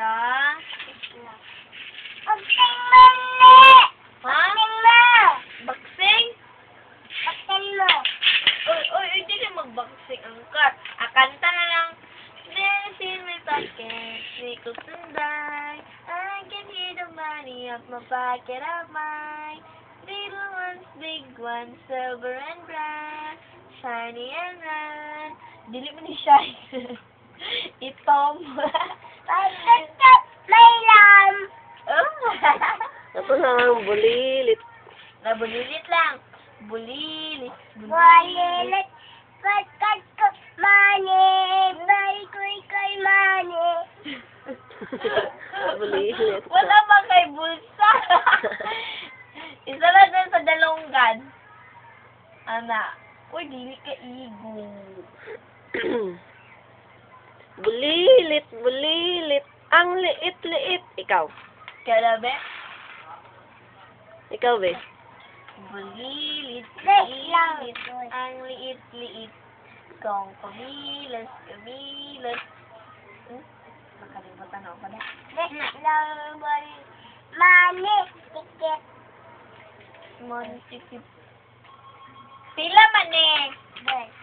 ito? Baksing mali! Ha? Baksing mo! Baksing? Baksing mo! Uy, hindi ka magbaksing angkat. Kanta na lang. Dancing with my kids, nickel tunday. I can hear the money of my pocket of mine. Little ones, big ones, silver and brown, shiny and round. Dili mo ni shine. Itom. May lam! Oh. Ito na ang bulilit. Nabulilit lang. Bulilit. Bulilit! Pagkat ko mani! Balik ko'y mani! Bulilit. Wala ba kay bulsa? Isa lang dun sa dalonggan. Ana. Uy, dili ka igo. Bulilit, bulilit. Ang liit-liit. Ikaw. Kaya be? Ikaw, be. Bulilit, Wait lang. bulilit. Ang liit-liit. Kung kumilas, kumilas. Nakalimutan ako na. Mani! Tikit! Montikip. Pila man eh. Bye.